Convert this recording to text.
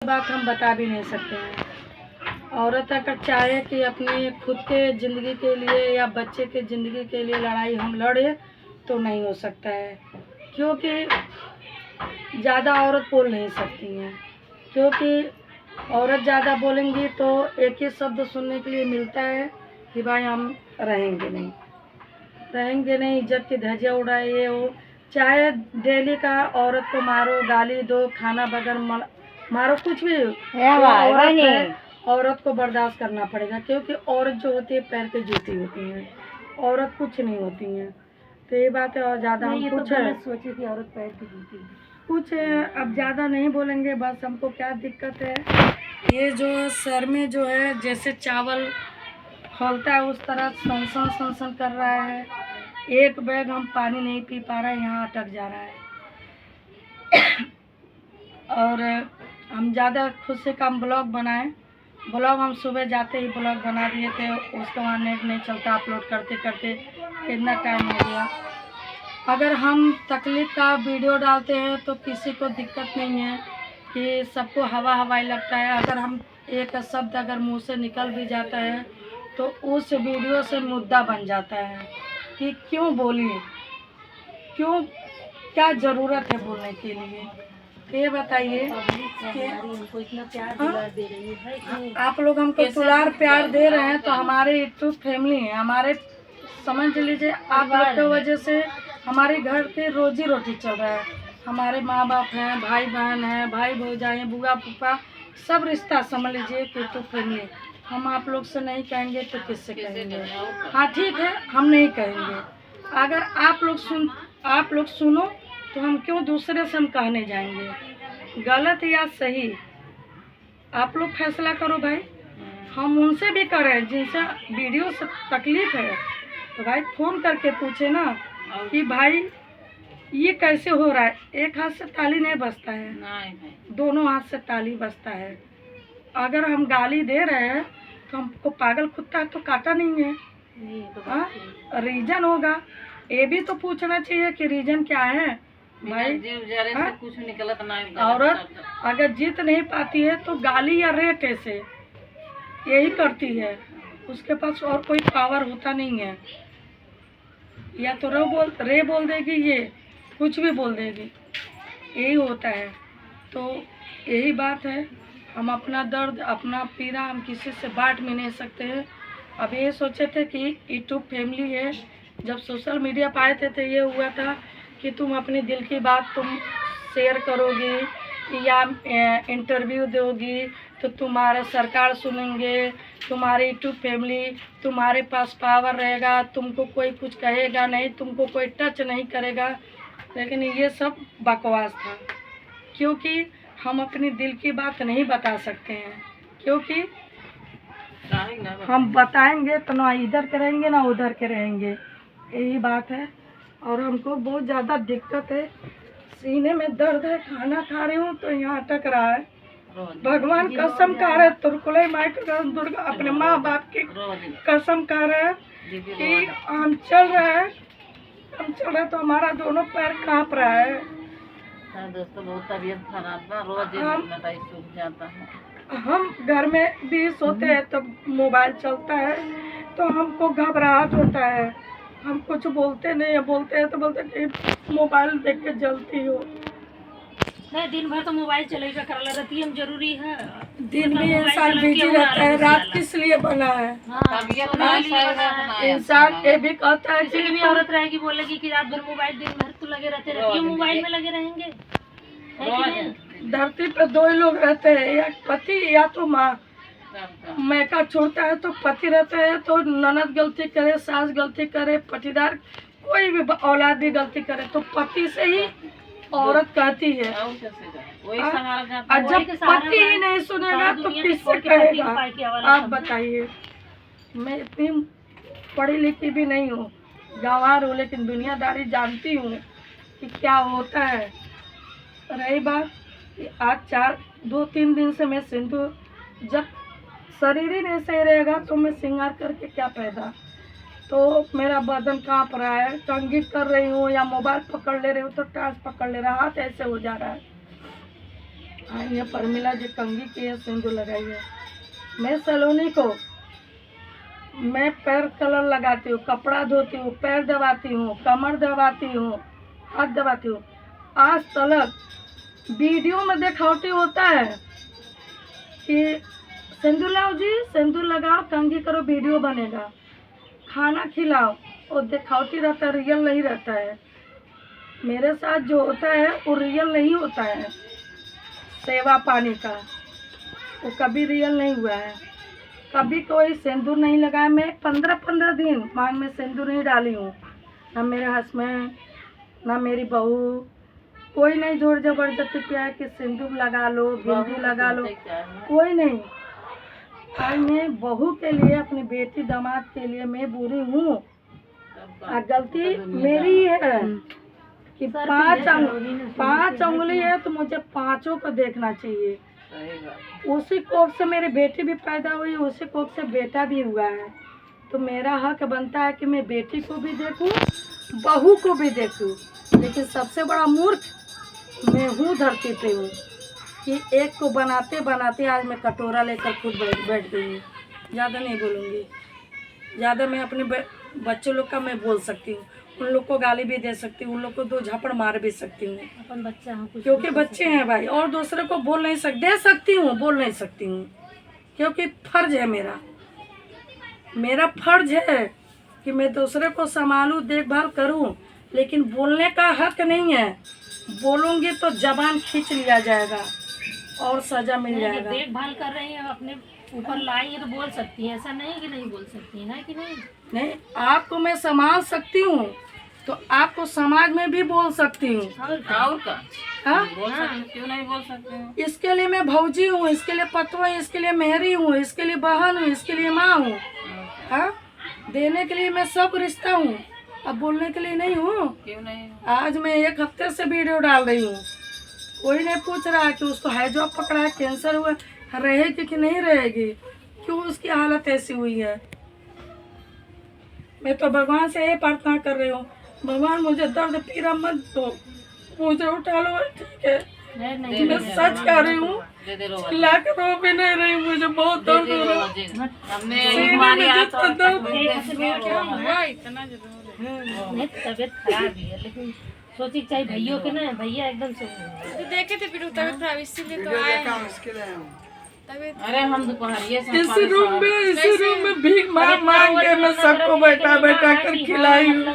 बात हम बता भी नहीं सकते हैं। औरत अगर चाहे कि अपने खुद के ज़िंदगी के लिए या बच्चे के ज़िंदगी के लिए लड़ाई हम लड़े तो नहीं हो सकता है, क्योंकि ज़्यादा औरत बोल नहीं सकती हैं। क्योंकि औरत ज़्यादा बोलेंगी तो एक ही शब्द सुनने के लिए मिलता है कि भाई हम रहेंगे नहीं, इज्जत की धज्जियाँ उड़ाए ये वो। चाहे डेली का औरत को मारो, गाली दो, खाना बगैर मारो, कुछ भी औरत है, औरत को बर्दाश्त करना पड़ेगा। क्योंकि औरत जो होती है पैर की जूती होती है, औरत कुछ नहीं होती है। तो ये बात है। और ज़्यादा हम कुछ सोचे कि औरत पैर की जूती है, कुछ अब ज़्यादा नहीं बोलेंगे। बस हमको क्या दिक्कत है, ये जो सर में जो है जैसे चावल खोलता है उस तरह सनसन कर रहा है। एक बैग हम पानी नहीं पी पा रहे हैं, यहाँ अटक जा रहा है। और हम ज़्यादा खुद से कम ब्लॉग बनाएं। ब्लॉग हम सुबह जाते ही ब्लॉग बना दिए थे, उसका वहाँ नेट नहीं चलता, अपलोड करते करते कितना टाइम हो गया। अगर हम तकलीफ़ का वीडियो डालते हैं तो किसी को दिक्कत नहीं है कि सबको हवाई लगता है। अगर हम एक शब्द अगर मुंह से निकल भी जाता है तो उस वीडियो से मुद्दा बन जाता है कि क्यों बोली, क्यों, क्या ज़रूरत है बोलने के लिए। ये बताइए कि हमको इतना प्यार दे रही है, आप लोग हमको दुलार प्यार दे रहे हैं तो हमारे यूट्यूब फैमिली है, हमारे समझ लीजिए आप लोग की वजह से हमारे घर के रोजी रोटी चल रहा है। हमारे माँ बाप हैं, भाई बहन हैं, भाई भौजाई हैं, बुआ फूफा, सब रिश्ता समझ लीजिए कि यूट्यूब फैमिली। हम आप लोग से नहीं कहेंगे तो किससे कहेंगे? हाँ ठीक है, हम नहीं कहेंगे। अगर आप लोग सुनो तो हम क्यों दूसरे से हम कहने जाएंगे? गलत या सही आप लोग फैसला करो भाई। हम उनसे भी करें जिनसे वीडियो से तकलीफ है तो भाई फ़ोन करके पूछे ना कि भाई ये कैसे हो रहा है। एक हाथ से ताली नहीं बजता है, दोनों हाथ से ताली बजता है। अगर हम गाली दे रहे हैं तो हमको पागल कुत्ता तो काटा नहीं है, रीजन होगा। ये भी तो पूछना चाहिए कि रीजन क्या है भाई। कुछ निकलत नहीं। औरत अगर जीत नहीं पाती है तो गाली या रेट ऐसे यही करती है, उसके पास और कोई पावर होता नहीं है। या तो रे बोल देगी, ये कुछ भी बोल देगी, यही होता है। तो यही बात है, हम अपना दर्द अपना पीड़ा हम किसी से बांट भी नहीं सकते हैं। अब ये सोचे थे कि यूट्यूब फैमिली है, जब सोशल मीडिया पे आए थे तो ये हुआ था कि तुम अपने दिल की बात तुम शेयर करोगी या इंटरव्यू दोगी तो तुम्हारा सरकार सुनेंगे, तुम्हारी यूट्यूब फैमिली, तुम्हारे पास पावर रहेगा, तुमको कोई कुछ कहेगा नहीं, तुमको कोई टच नहीं करेगा। लेकिन ये सब बकवास था, क्योंकि हम अपने दिल की बात नहीं बता सकते हैं। क्योंकि हम बताएंगे तो ना इधर के रहेंगे ना उधर के रहेंगे, यही बात है। और हमको बहुत ज़्यादा दिक्कत है, सीने में दर्द है, खाना खा रही हूँ तो यहाँ अटक रहा है। भगवान कसम खा रहे, तुरकुले माई कसम, दुर्गा अपने माँ बाप की कसम खा रहे हैं कि हम चल रहे तो हमारा दोनों पैर काँप रहा है। दोस्तों बहुत तबीयत खराब है, रोज सूख जाता है। हम घर में भी सोते हैं तो मोबाइल चलता है तो हमको घबराहट होता है, हम कुछ बोलते नहीं है, बोलते हैं तो बोलते कि मोबाइल देख के जलती हो। नहीं, दिन भर तो मोबाइल चलेगा कर रहती है, जरूरी है। दिन भी इंसान बिजी रहता है, रात किस लिए बना है? इंसान ये भी कहता है कि भी औरत रहेगी बोलेगी कि रात भर मोबाइल, दिन भर तो लगे रहते हैं, मोबाइल में लगे रहेंगे। धरती पे दो ही लोग रहते हैं, या पति या तो माँ। मैका छोड़ता है तो पति रहता है, तो ननद गलती करे, सास गलती करे, पटीदार कोई भी औलाद भी गलती करे तो पति से ही औरत कहती है। और जब पति ही नहीं सुनेगा तो किससे कहेगा? आप बताइए। मैं इतनी पढ़ी लिखी भी नहीं हूँ, गंवार हूँ, लेकिन दुनियादारी जानती हूँ कि क्या होता है। रही बात कि आज 2-3 दिन से मैं सिंदूर, जब शरीर ही नहीं सही रहेगा तो मैं श्रृंगार करके क्या फायदा। तो मेरा बदन काँप रहा है, कंघी कर रही हूँ या मोबाइल पकड़ ले रही हूँ तो टाच पकड़ ले रहा, हाथ ऐसे हो जा रहा है। हाँ, ये परमिला जी कंगी की है, सिंदूर लगाई है। मैं सलोनी को मैं पैर कलर लगाती हूँ, कपड़ा धोती हूँ, पैर दबाती हूँ, कमर दबाती हूँ, हाथ दबाती हूँ। आज तलक वीडियो में दिखावटी होता है कि सिंदूर लाओ जी, सिंदूर लगाओ, कंघी करो, वीडियो बनेगा। खाना खिलाओ, वो दिखावटी रहता है, रियल नहीं रहता है। मेरे साथ जो होता है वो रियल नहीं होता है। सेवा पानी का वो कभी रियल नहीं हुआ है। कभी कोई सिंदूर नहीं लगाया। मैं 15-15 दिन मांग में सिंदूर नहीं डाली हूँ। ना मेरे हस्बैंड, ना मेरी बहू, कोई नहीं जोर जबरदस्ती किया है कि सिंदूर लगा लो, बिंदी लगा लो, कोई नहीं। आज मैं बहू के लिए, अपनी बेटी दामाद के लिए मैं बुरी हूँ। गलती मेरी ही है कि 5 उंगली है तो मुझे 5 को देखना चाहिए। उसी कोख से मेरी बेटी भी पैदा हुई, उसी कोख से बेटा भी हुआ है। तो मेरा हक बनता है कि मैं बेटी को भी देखूं, बहू को भी देखूं। लेकिन सबसे बड़ा मूर्ख मैं हूँ धरती पे हूँ कि एक को बनाते बनाते आज मैं कटोरा लेकर खुद बैठ गई हूँ। ज़्यादा नहीं बोलूँगी। ज़्यादा मैं अपने बच्चों लोग का मैं बोल सकती हूँ, उन लोग को गाली भी दे सकती हूँ, उन लोग को 2 झापड़ मार भी सकती हूँ। अपन बच्चा हूँ, कुछ क्योंकि बच्चे हैं भाई, और दूसरे को बोल नहीं दे सकती हूँ, बोल नहीं सकती हूँ, क्योंकि फर्ज है मेरा फर्ज है कि मैं दूसरे को संभालूं, देखभाल करूं। लेकिन बोलने का हक नहीं है। बोलूंगी तो जबान खींच लिया जाएगा और सजा मिल जाएगा। देखभाल कर रही है, अपने ऊपर लाई है तो बोल सकती है, ऐसा नहीं कि नहीं बोल सकती है, ना कि नहीं। आपको मैं संभाल सकती हूँ तो आपको समाज में भी बोल सकती हूँ। और का हाँ, क्यों नहीं बोल सकते हैं? इसके लिए मैं भौजी हूँ, इसके लिए पतवा, इसके लिए मेहरी हूँ, इसके लिए बहन हूँ, इसके लिए माँ हूँ। हाँ, देने के लिए मैं सब रिश्ता हूँ, अब बोलने के लिए नहीं हूँ। क्यों नहीं? आज मैं 1 हफ्ते से वीडियो डाल रही हूँ। कोई नहीं पूछ रहा है कि उसको हाइजॉब पकड़ा है, कैंसर हुआ, रहेगी कि नहीं रहेगी, क्यों उसकी हालत ऐसी हुई है। मैं तो भगवान से ये प्रार्थना कर रही हूँ, भगवान मुझे दर्द पीड़ा मत दो, मुझे उठा लो, ठीक है। मैं सच कह रही हूँ, लाख रो भी नहीं रही, मुझे बहुत दर्द हो रहा है। तबियत खराब ही है, लेकिन सोची चाहिए भैया के ना, भैया एकदम से देखे थे फिर तबियत खराब, इसीलिए तो आए हैं। अरे हम दोपहरिए से इसी रूम में भीख मांग मांग के मैं सबको बैठा बैठा कर खिलाई हूँ।